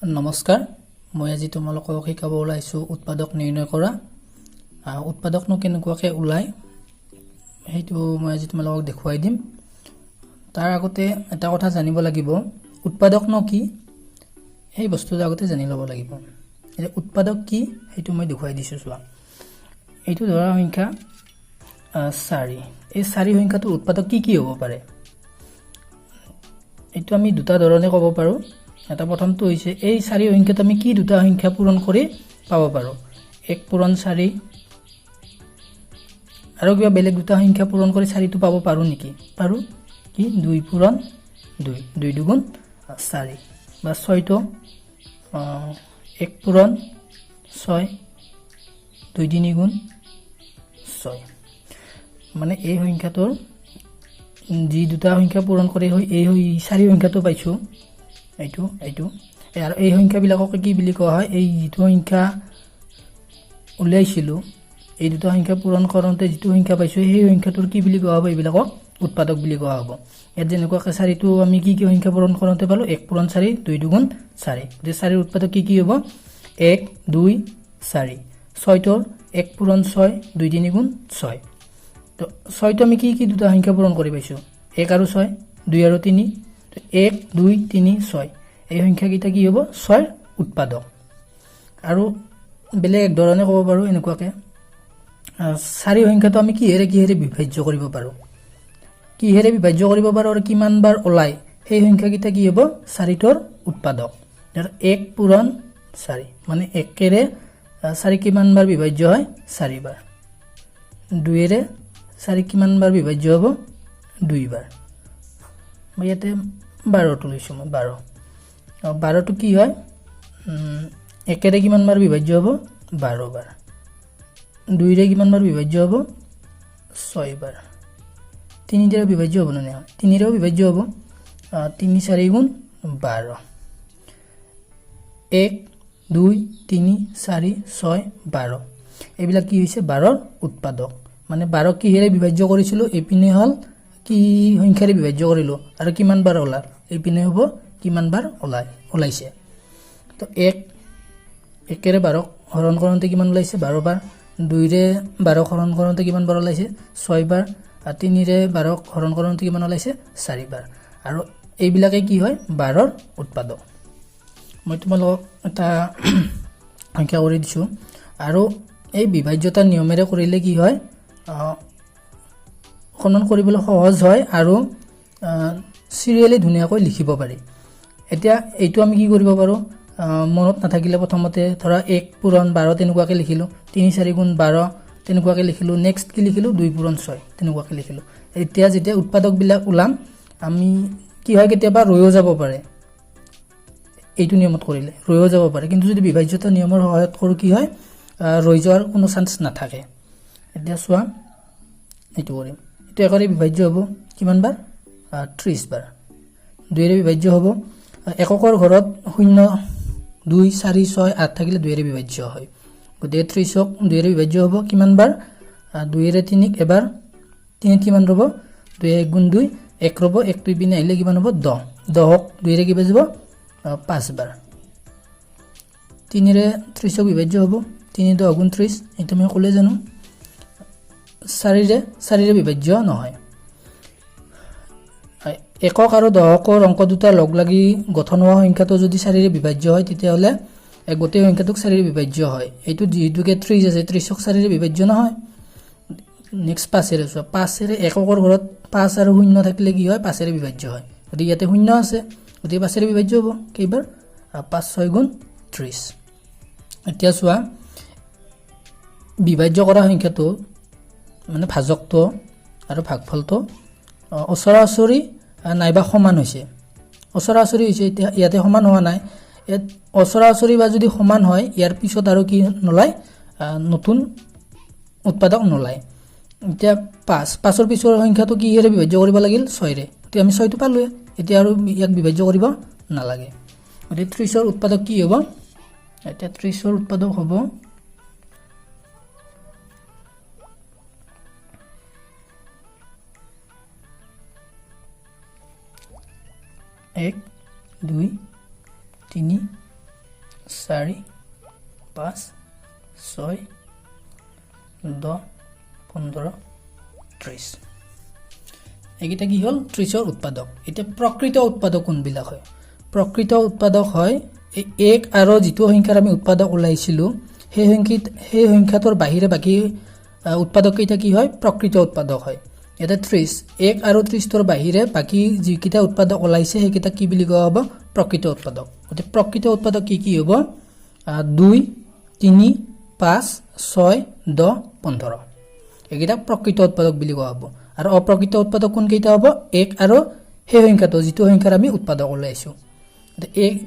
नमस्कार मैं आज तुमलोকক शिकाब ओलाइছো उत्पादक निर्णय करा उत्पादकनो केनेकुवाके ओलाय हेतु मैं आज तुमलोকক देखुवाई दिम तार आगते एटा कथा जानिब লাগিব उत्पादकनो की এই বস্তুটো আগতে জানি লব লাগিব যে উৎপাদক কি হেতু মই দেখুৱাই দিছো চোৱা এইটো ধৰা সংখ্যা 4 এই 4 সংখ্যাটোৰ উৎপাদক কি হ'ব পাৰে এইটো আমি দুটা ধৰণে ক'ব পাৰো এটা প্ৰথমটো হৈছে এই 4 সংখ্যাটো আমি কি দুটা সংখ্যা পূৰণ কৰি পাব পাৰো 1 পূৰণ 4 আৰু কিবা বেলেগ দুটা সংখ্যা পূৰণ কৰি 4 টো পাব পাৰো নেকি পাৰো কি 2 পূৰণ 2 2 দুগুণ 4 বা 6 টো 1 পূৰণ 6 2 3 গুণ 6 মানে এই সংখ্যাটোৰ যি দুটা সংখ্যা পূৰণ কৰি হৈ এই 4 সংখ্যাটো পাইছো এইটো আৰু এই সংখ্যা বিলাকক কি বুলি কোৱা হয় এই যিটো সংখ্যা উলাইছিলো এই দুটা সংখ্যা পূৰণ কৰোঁতে যিটো সংখ্যা পাইছো সেই সংখ্যাটোৰ কি বুলি কোৱা হ'ব এইবিলাকক উৎপাদক বুলি কোৱা হ'ব ইয়াত যেনেকুৱা 4 টো আমি কি সংখ্যা পূৰণ কৰোঁতে পালো 1 পূৰণ 4 2 দুগুণ 4 যে 4 ৰ উৎপাদক কি হ'ব 1 2 4 6 টোৰ 1 পূৰণ 6 2 3 গুণ 6 তো 6 টো আমি কি দুটা সংখ্যা পূৰণ কৰি পাইছো 1 আৰু 6 2 আৰু 3 1 2 3 6 এই সংখ্যা কিটা কি হ'ব 6 উৎপাদক আৰু বেলেগ এক ধৰণে ক'ব পাৰো এনেকুৱাকে 4 সংখ্যাটো আমি কিহেৰে বিভাজ্য কৰিব পাৰো কিহেৰে বিভাজ্য কৰিব পাৰো আৰু কিমান বাৰ ওলাই এই সংখ্যা কিটা কি হ'ব 4 টোৰ উৎপাদক আৰু 1 পূৰণ 4 মানে 1 ৰে 4 কিমান বাৰ বিভাজ্য হয় 4 বাৰ 2 ৰে 4 কিমান বাৰ বিভাজ্য হ'ব 2 বাৰ মই ইয়াতে 12 টো লৈছো মই 12 টো কি হয় 1 ৰে কিমান বাৰ বিভাজ্য হ'ব 12 বাৰ 2 ৰে কিমান বাৰ বিভাজ্য হ'ব 6 বাৰ 3 ৰে বিভাজ্য হ'ব না 3 ৰেও বিভাজ্য হ'ব 3 4 গুণ 12 1 2 3 4 6 12 এইবিলাক কি হৈছে 12 ৰ উৎপাদক মানে 12 কিহেৰে বিভাজ্য কৰিছিলো এপিনে হল কি সংখ্যাৰে বিভাজ্য কৰিলো আৰু কিমান বাৰ ওলাল এপিনে হ'ব কিমান বাৰ ওলাইছে তো 1 ৰে 12 হৰণ কৰোঁতে কিমান ওলাইছে 12 বাৰ 2 ৰে 12 হৰণ কৰোঁতে কিমান বাৰ ওলাইছে 6 বাৰ আৰু 3 ৰে 12 হৰণ কৰোঁতে কিমান ওলাইছে 4 বাৰ আৰু এইবিলাকে কি হয় 12 ৰ উৎপাদক মই তোমালোকক এটা সংখ্যা কৰি দিছো আৰু এই বিভাজ্যতা নিয়মেৰে কৰিলে কি হয় খনন কৰিবলৈ সহজ হয় আৰু সিৰিয়ালি ধুনিয়াকৈ লিখিব পাৰি এতিয়া এইটো আমি কি কৰিব পাৰো মনত নাথাকিলে প্ৰথমতে ধৰা 1 পূৰণ 12 তেনেকুৱাকে লিখিলো 3 4 গুণ 12 তেনেকুৱাকে লিখিলো নেক্সট কি লিখিলো 2 পূৰণ 6 তেনেকুৱাকে লিখিলো এতিয়া যেতিয়া উৎপাদক বিলাক উলাম আমি কি হয় কেতিয়াবা ৰৈও যাব পাৰে এইটো নিয়মত কৰিলে ৰৈও যাব পাৰে কিন্তু যদি বিভাজ্যতা নিয়মৰ সহায়ত কৰো কি হয় ৰৈ যোৱাৰ কোনো চান্স নাথাকে এতিয়া চোৱা এইটো কৰিম এইটো একৰে বিভাজ্য হ'ব কিমান বাৰ 30 বাৰ 2 ৰে বিভাজ্য হ'ব এককৰ ঘৰত 0 2 4 6 8 থাকিলে 2 ৰে বিভাজ্য হয় গতিকে 30ক 2 ৰে বিভাজ্য হ'ব কিমান বাৰ 2 ৰে 3 এবাৰ 3 কিমান ৰব 2 1 গুণ 2 1 ৰব 1 2 বিনে আহিলে কিমান হ'ব 10 10ক 2 ৰে কি বাজিব 5 বাৰ 3 ৰে 30ক বিভাজ্য হ'ব 3 10 গুণ 30 এটা মই ক'লে জানো 4 ৰে বিভাজ্য নহয় একক আৰু দহকৰ অংক দুটা লগ লাগি গঠন হোৱা সংখ্যাটো যদি 4 ৰে বিভাজ্য হয় তেতিয়া হলে গোটেই সংখ্যাটোক 4 ৰে বিভাজ্য হয় এইটো যেহেতুকে 30 আছে 30ক 4 ৰে বিভাজ্য নহয় নেক্সট 5 ৰে 5 ৰে এককৰ ঘৰত 5 আৰু 0 থাকিলে কি হয় 5 ৰে বিভাজ্য হয় গতিকে ইয়াতে 0 আছে গতিকে 5 ৰে বিভাজ্য হ'ব কেইবাৰ 5 6 গুণ 30 এতিয়া চোৱা বিভাজ্য কৰা সংখ্যাটো মানে ভাজকটো আৰু ভাগফলটো ওচৰা-ওচৰি নাইবা সমান হৈছে ওচৰা-ওচৰি হৈছে এতিয়া ইয়াতে সমান হোৱা নাই ইয়াত ওচৰা-ওচৰি বা যদি সমান হয় ইয়াৰ পিছত আৰু কি নলাই নতুন উৎপাদক নলাই এতিয়া 5 ৰ পিছৰ সংখ্যাটো কিহেৰে বিভাজ্য কৰিব লাগিল 6 ৰে এতিয়া আমি 6 টো পালো এতিয়া আৰু ইয়াক বিভাজ্য কৰিব নালাগে গতিকে 30 ৰ উৎপাদক কি হ'ব এতিয়া 30 ৰ উৎপাদক হ'ব 1 2 3 4 5 6 10 15 30 এগিটা কি হল 30 ৰ উৎপাদক এটা প্ৰকৃত উৎপাদক কোনবিলাক হয় প্ৰকৃত উৎপাদক হয় এই 1 আৰু যেটো সংখ্যাৰ আমি উৎপাদক ওলাইছিলো সেই সংখ্যাটোৰ বাহিৰে বাকি উৎপাদক কেইটা কি হয় প্ৰকৃত উৎপাদক হয় এটা 30 1 আৰু 30 ৰ বাহিৰে বাকি যিকিটা উৎপাদক ওলাইছে সেইকিটা কি বুলি কোৱা হ'ব প্ৰকৃত উৎপাদক অতে প্ৰকৃত উৎপাদক কি হ'ব 2 3 5 6 10 15 এগিটা প্ৰকৃত উৎপাদক বুলি কোৱা হ'ব আৰু অপ্ৰকৃত উৎপাদক কোন কেইটা হ'ব 1 আৰু সেই সংখ্যাটো যেটো সংখ্যাৰ আমি উৎপাদক ওলাইছো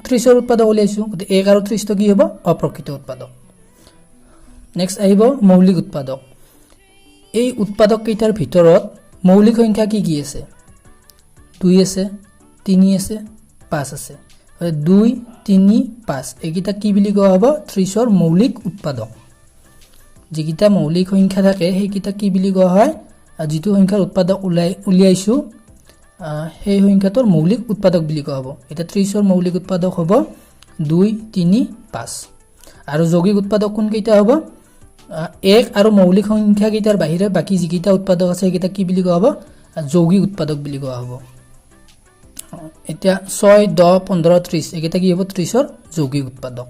30 ৰ উৎপাদক ওলাইছো 1 আৰু 30 তো কি হ'ব অপ্ৰকৃত উৎপাদক নেক্সট আহিব মৌলিক উৎপাদক এই উৎপাদক কেইটাৰ ভিতৰত মৌলিক সংখ্যা কি আছে 2 আছে 3 আছে 5 আছে 2 3 5 এগিটা কি বুলি কোৱা হ'ব 30 ৰ মৌলিক উৎপাদক যিকিটা মৌলিক সংখ্যা থাকে সেইকিটা কি বুলি কোৱা হয় যেটো সংখ্যাৰ উৎপাদক উলিয়াইছো সেই সংখ্যাটোৰ মৌলিক উৎপাদক বুলি কোৱা হ'ব এটা 30 ৰ মৌলিক উৎপাদক হ'ব 2 3 5 আৰু যৌগিক উৎপাদক কোন কেইটা হ'ব 1 আৰু মৌলিক সংখ্যা কেইটাৰ বাহিৰে বাকি যিকিটা উৎপাদক আছে সেইকিটা কি বুলি কোৱা হ'ব যৌগিক উৎপাদক বুলি কোৱা হ'ব এতিয়া 6 10 15 30 একিটা কি হ'ব 30 ৰ যৌগিক উৎপাদক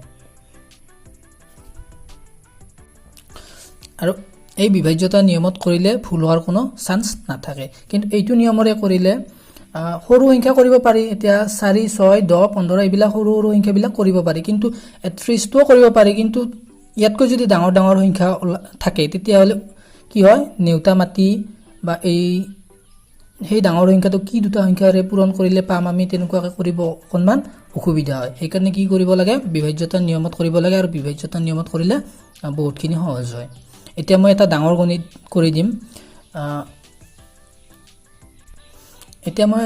আৰু এই বিভাজ্যতা নিয়মত কৰিলে ভুল হোৱাৰ কোনো চান্স নাথাকে কিন্তু এইটো নিয়মৰে কৰিলে সৰু সংখ্যা কৰিব পাৰি এতিয়া 4 6 10 15 এইবিলাক সৰু সংখ্যা বিলাক কৰিব পাৰি কিন্তু 30 টো কৰিব পাৰি কিন্তু ইয়াতকৈ যদি ডাঙৰ ডাঙৰ সংখ্যা থাকে তেতিয়া হলে কি হয় নেউতা মাটি বা এই সেই ডাঙৰ সংখ্যাটো কি দুটা সংখ্যাৰে পূৰণ কৰিলে পাম আমি তেনেকুৱাকে কৰিব অকনমান অসুবিধা হয় সেইকাৰণে কি কৰিব লাগে বিভাজ্যতা নিয়মত কৰিব লাগে আৰু বিভাজ্যতা নিয়মত কৰিলে বহুতখিনি সহজ হয় এতিয়া মই এটা ডাঙৰ গণিত কৰি দিম এতিয়া মই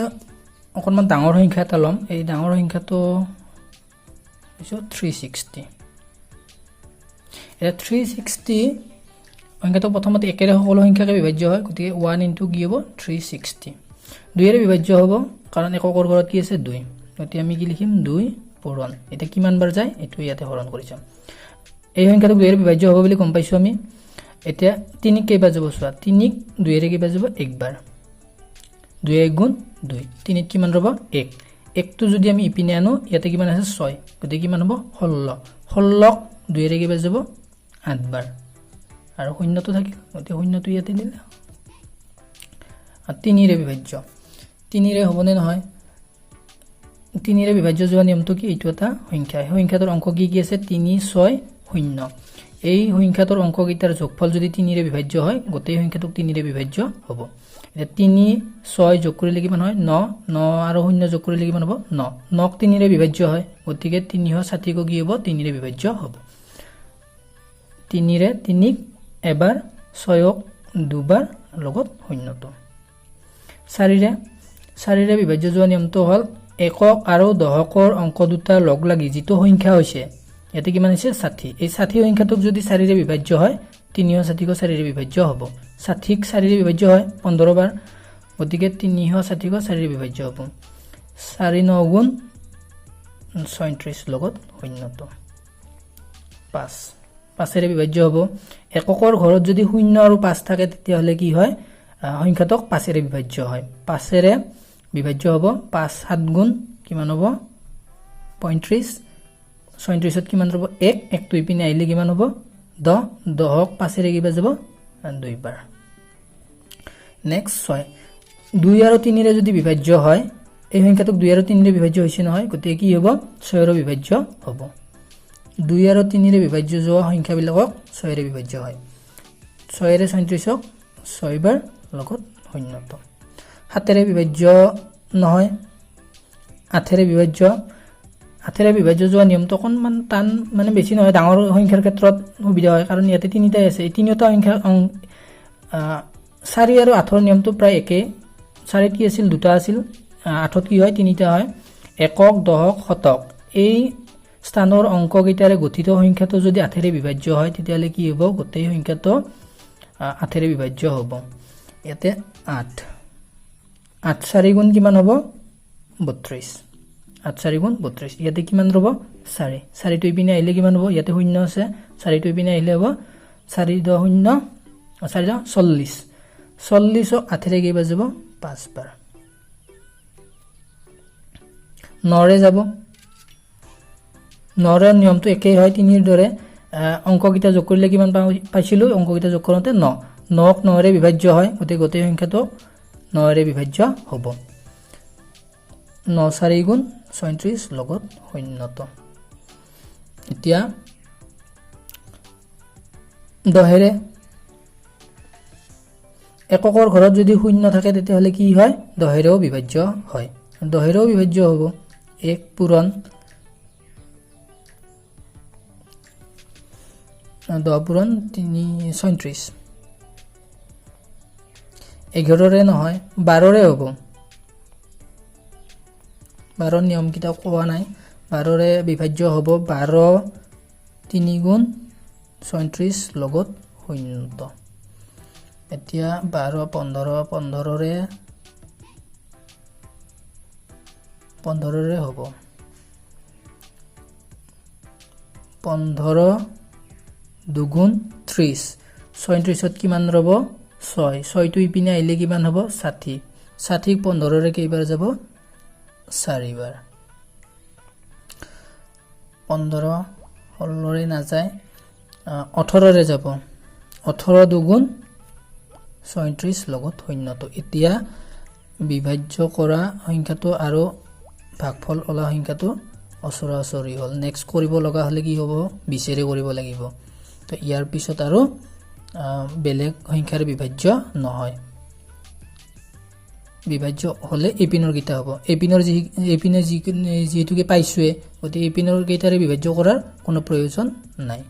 অকনমান ডাঙৰ সংখ্যা এটা লম এই ডাঙৰ সংখ্যাটো হৈছে 360 এটা 360 সংখ্যাটো প্ৰথমতে একেৰে সকলো সংখ্যাকে বিভাজ্য হয় গতিকে 1 * কি হ'ব 360 2 এৰে বিভাজ্য হ'ব কাৰণ এককৰ ঘৰত কি আছে 2 গতিকে আমি কি লিখিম 2 পূৰণ এটা কিমান বাৰ যায় এটো ইয়াতে হৰণ কৰিছাম এই সংখ্যাটো 2 এৰে বিভাজ্য হ'ব বুলি গম পাইছো আমি এতিয়া 3 কেইবাৰ যাব চোৱা 3 2 এৰে কেইবাৰ যাব একবাৰ 2 1 গুণ 2 3 কিমান ৰব 1 1 টো যদি আমি ইপিনে আনো ইয়াতে কিমান আছে 6 গতিকে কিমান হ'ব 16 16 2 এৰে কেইবাৰ যাব 8 বাৰ আৰু শূন্যটো থাকিল গতিকে শূন্যটো ইয়াতে দিলে আৰু 3 এৰে বিভাজ্য 3 এৰে হ'বনে নহয় 3 এৰে বিভাজ্য যোৱা নিয়মটো কি এইটো এটা সংখ্যা সংখ্যাটোৰ অংক কি আছে 3 6 0 এই সংখ্যাটোৰ অংক কেইটাৰ যোগফল যদি 3 এৰে বিভাজ্য হয় গোটেই সংখ্যাটোক 3 এৰে বিভাজ্য হ'ব এটা 3 6 যোগ কৰিলে কিমান হয় 9 9 আৰু 0 যোগ কৰিলে কিমান হ'ব 9 9 3 এৰে বিভাজ্য হয় গতিকে 360 কি হ'ব 3 এৰে বিভাজ্য হ'ব 3 এৰে 3 এবাৰ 6ক দুবাৰ লগত 0 টো 4 এৰে বিভাজ্য যোৱা নিয়মটো হ'ল একক আৰু দশকৰ অংক দুটা লগ লাগি যেটো সংখ্যা হৈছে ইয়াতে কিমান আছে 60 এই 60 সংখ্যাটোক যদি 4 এৰে বিভাজ্য হয় 360 4 এৰে বিভাজ্য হ'ব 60 4 এৰে বিভাজ্য হয় 15 বাৰ গতিকে 360 4 এৰে বিভাজ্য হ'ব 4 9 গুণ 36 লগত 0 টো 5 এৰে বিভাজ্য হ'ব এককৰ ঘৰত যদি 0 আৰু 5 থাকে তেতিয়া হলে কি হয় সংখ্যাটোক 5 এৰে বিভাজ্য হয় 5 এৰে বিভাজ্য হ'ব 5 7 গুণ কিমান হ'ব 35 37 ত কিমান হ'ব 1 1 টো ইপিনে আহিলে কিমান হ'ব 10 10ক 5 এৰে কিবা যাব 2 বাৰ নেক্সট 6 2 আৰু 3 এৰে যদি বিভাজ্য হয় এই সংখ্যাটোক 2 আৰু 3 এৰে বিভাজ্য হৈছে নহয় গতিকে কি হ'ব 6 এৰে বিভাজ্য হ'ব 2 আৰু 3 এৰে বিভাজ্য যোৱা সংখ্যাবিলাকক 6 এৰে বিভাজ্য হয় 6 এৰে 37ক 6 বাৰ লগত 0 টো 7 এৰে বিভাজ্য নহয় 8 এৰে বিভাজ্য 8 এৰে বিভাজ্য যোৱা নিয়মটো অকনমান টান মানে বেছি নহয় ডাঙৰ সংখ্যাৰ ক্ষেত্ৰত সুবিধা হয় কাৰণ ইয়াতে তিনিটা আছে এই তিনিটা সংখ্যা 4 আৰু 8 ৰ নিয়মটো প্ৰায় একে 4 কি আছিল দুটা আছিল 8 কি হয় তিনিটা হয় একক দশক শতক এই স্থানৰ অংক কেইটাৰে গঠিত সংখ্যাটো যদি 8 এৰে বিভাজ্য হয় তেতিয়ালে কি হ'ব গোটেই সংখ্যাটো 8 এৰে বিভাজ্য হ'ব ইয়াতে 8 4 গুণ কিমান হ'ব 32 8 4 গুণ 32 ইয়াতে কিমান ৰব 4 4 টো ইপিনে আহিলে কিমান হ'ব ইয়াতে শূন্য আছে 4 টো ইপিনে আহিলে হ'ব 4 10 শূন্য 4 10 40 40 8ৰে কেইবাৰ যাব 5 বাৰ 9ৰে যাব 9ৰ নিয়মটো একেই হয় 3ৰ দৰে অংককিটা যোগ কৰিলে কিমান পাইছিলো অংককিটা যোগ কৰোতে 9 9ক 9ৰে বিভাজ্য হয় গতে গোটেই সংখ্যাটো 9ৰে বিভাজ্য হ'ব 9 4 গুণ 36 লগত শূন্যত এতিয়া 10ৰে এককৰ ঘৰত যদি শূন্য থাকে তেতিয়াহলে কি হয় 10ৰেও বিভাজ্য হয় 10ৰেও বিভাজ্য হ'ব 1 পূৰণ 10 পূৰণ 3 37 11ৰে নহয় 12ৰে হ'ব 12 নিয়ম কিটা কোৱা নাই 12ৰে বিভাজ্য হ'ব 12 3 গুণ 37 লগত শূন্য এতিয়া 12 15 15ৰে হ'ব 15 দুগুণ 30 37ত কিমান ৰব 6 6 টো ইপিনে আহিলে কিমান হ'ব 60 60 15ৰে কেইবাৰ যাব 4 বাৰ 15 16ৰে নাযায় 18ৰে যাব 18 দুগুণ 37 লগত শূন্যটো এতিয়া বিভাজ্য কৰা সংখ্যাটো আৰু ভাগফল ওলা সংখ্যাটো অচৰাচৰি হ'ল নেক্সট কৰিব লগা হলে কি হ'ব 20ৰে কৰিব লাগিব তো ইয়াৰ পিছত আৰু বেলেগ সংখ্যাৰ বিভাজ্য নহয় বিভাজ্য হলে এপিনৰ গিটা হ'ব এপিনে যেহেতুকে পাইছোৱে গতি এপিনৰ গিটাৰে বিভাজ্য কৰাৰ কোনো প্ৰয়োজন নাই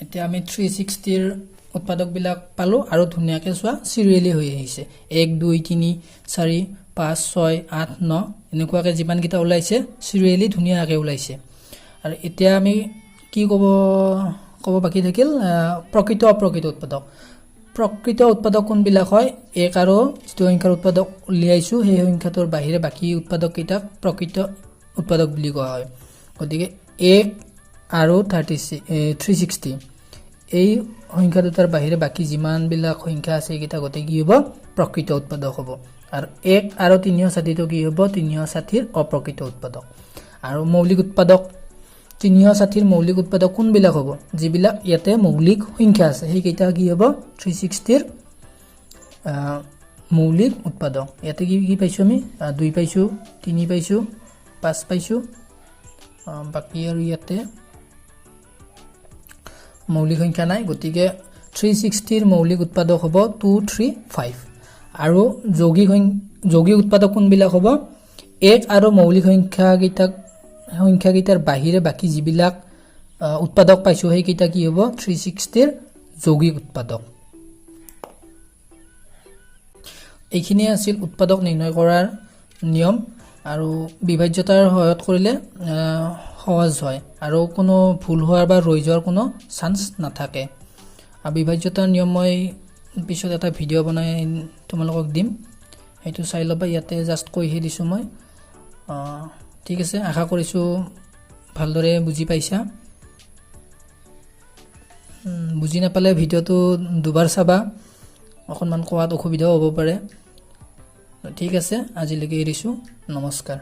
এতিয়া আমি 360 ৰ উৎপাদক বিলাক পালো আৰু ধুনিয়াকে চোৱা সিৰিয়ালি হৈ আহিছে 1 2 3 4 5 6 8 9 এনেকুৱাকে যিমান গিটা ওলাইছে সিৰিয়ালি ধুনিয়াকে ওলাইছে আৰু এতিয়া আমি কি কব বাকি থাকিল প্ৰকৃত অপ্ৰকৃত উৎপাদক প্ৰকৃত উৎপাদক কোনবিলাক হয় এক আৰু যিটো সংখ্যাৰ উৎপাদক উলিয়াইছো সেই সংখ্যাটোৰ বাহিৰে বাকি উৎপাদক কেইটাক প্ৰকৃত উৎপাদক বুলি কোৱা হয় গতিকে 1 আৰু 360 এই সংখ্যা দুটাৰ বাহিৰে বাকি যিমান বিলাক সংখ্যা আছে এইকেইটা গতে কি হ'ব প্ৰকৃত উৎপাদক হ'ব আৰু 1 আৰু 360 টো কি হ'ব 360 ৰ অপ্ৰকৃত উৎপাদক আৰু মৌলিক উৎপাদক 360 ৰ মৌলিক উৎপাদক কোনবিলাক হ'ব যিবিলাক ইয়াতে মৌলিক সংখ্যা আছে সেই কেইটা কি হ'ব 360 ৰ মৌলিক উৎপাদক ইয়াতে কি পাইছো আমি 2 পাইছো 3 পাইছো 5 পাইছো বাকি আৰু ইয়াতে মৌলিক সংখ্যা নাই গতিকে 360 ৰ মৌলিক উৎপাদক হ'ব 2 3 5 আৰু যৌগিক উৎপাদক কোনবিলাক হ'ব 1 আৰু মৌলিক সংখ্যাকেইটাৰ বাহিৰে বাকি যিবিলাক উৎপাদক পাইছো সেই কেইটা কি হ'ব 360 ৰ যৌগিক উৎপাদক এইখিনি আছিল উৎপাদক নিৰ্ণয় কৰাৰ নিয়ম আৰু বিভাজ্যতাৰ সহায়ত কৰিলে সহজ হয় আৰু কোনো ভুল হোৱাৰ বা ৰৈ যোৱাৰ কোনো চান্স নাথাকে আৰু বিভাজ্যতাৰ নিয়ম মই পিছত এটা ভিডিও বনাই তোমালোকক দিম এইটো চাই লবা ইয়াতে জাস্ট কৈহে দিছো মই ঠিক আছে আশা কৰিছো ভালদৰে বুজি পাইছা বুজি নাপালে ভিডিওটো দুবাৰ চাবা অকনমান কোৱাত অসুবিধা হ'ব পাৰে ঠিক আছে আজিলৈকে এৰিছো নমস্কাৰ